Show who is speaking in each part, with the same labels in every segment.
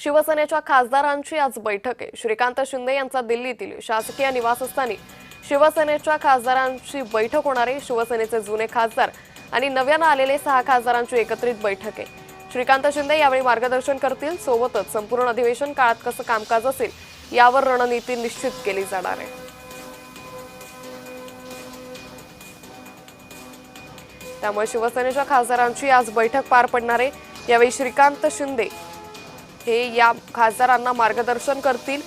Speaker 1: शिवसेनेच्या खासदारांची आज बैठक आहे। श्रीकांत शिंदे यांचा दिल्लीतील शासकीय निवासस्थानी शिवसेनेच्या खासदारांची बैठक होणार आहे। शिवसेनेचे जुने खासदार आणि नव्याने आलेले 6 खासदारांची एकत्रित बैठक आहे। श्रीकांत शिंदे यावेळी मार्गदर्शन करतील। सोबतच संपूर्ण अधिवेशन काळात कसं कामकाज असेल यावर रणनीती निश्चित केली जाणार आहे। त्यामुळे शिवसेनेच्या खासदारांची आज बैठक पार पडणार आहे। यावेळी श्रीकांत शिंदे हे या खासदारांना मार्गदर्शन करतील,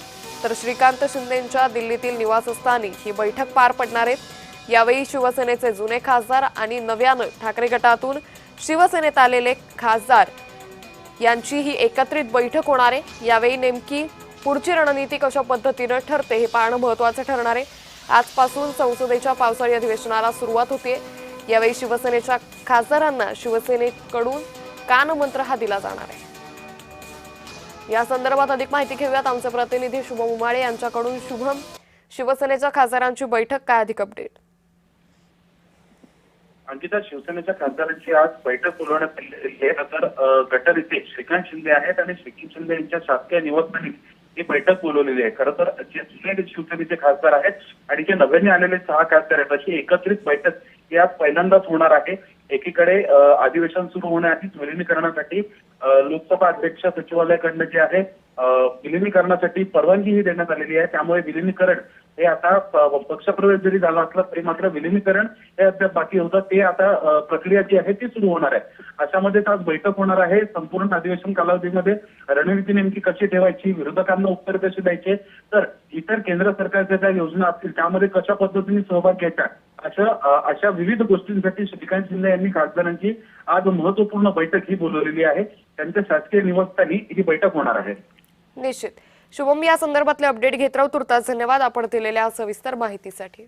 Speaker 1: तर श्रीकांत शिंदेंच्या दिल्लीतील निवासस्थानी ही बैठक पार पडणार आहे। यावेळी शिवसेनेचे जुने खासदार आणि नव्याने ठाकरे गटातून शिवसेनेत आलेले खासदार यांची ही एकत्रित बैठक होणार आहे। यावेळी नेमकी पुढची रणनीती कशा पद्धतीने ठरते हे पाहणं महत्त्वाचं ठरणार आहे। आजपासून संसदेच्या पावसाळी अधिवेशनाला सुरुवात होते। यावेळी शिवसेनेच्या खासदारांना शिवसेनेकडून कानमंत्र हा दिला जाणार आहे। या संदर्भात अधिक माहिती घेऊयात आमचे प्रतिनिधी शुभम उमाळे यांच्याकडून। शुभम, शिवसेनेच्या खासदारांची बैठक, काय अधिक अपडेट?
Speaker 2: अंकिता, शिवसेनेच्या खासदारांची आज बैठक बोलवण्यात आली आहे। तर गटर इथे श्रीकांत शिंदे आहेत आणि श्रीकांत शिंदे यांच्या शासकीय निवासस्थानी ही बैठक बोलवलेली आहे। खरं तर जे जुने शिवसेनेचे खासदार आहेत आणि जे नव्याने आलेले 6 खासदार आहेत अशी एकत्रित बैठक ही आज पहिल्यांदाच होणार आहे। एकीकडे अधिवेशन सुरू होण्याआधीच विलिनीकरणासाठी लोकसभा अध्यक्ष सचिवालयाकडनं जे आहे विलिनीकरणासाठी परवानगीही देण्यात आलेली आहे। त्यामुळे विलिनीकरण हे आता पक्षप्रवेश जरी झाला असला तरी मात्र विलिनीकरण हे अद्याप बाकी होतं। ते आता प्रक्रिया जी आहे ती सुरू होणार आहे। अशामध्ये आज बैठक होणार आहे। संपूर्ण अधिवेशन कालावधीमध्ये रणनीती नेमकी कशी ठेवायची, विरोधकांना उत्तर कशी द्यायचे, तर इतर केंद्र सरकारच्या ज्या योजना असतील त्यामध्ये कशा पद्धतीने सहभाग घ्यायचा, अशा विविध गोष्टींसाठी श्रीकांत शिंदे यांनी खासदारांची आज महत्वपूर्ण बैठक ही बोलवलेली आहे। त्यांच्या शासकीय निवासस्थानी ही बैठक होणार आहे।
Speaker 1: निश्चित शुभम, या संदर्भातले अपडेट घेत राहू। तुर्तास धन्यवाद आपण दिलेल्या सविस्तर माहितीसाठी।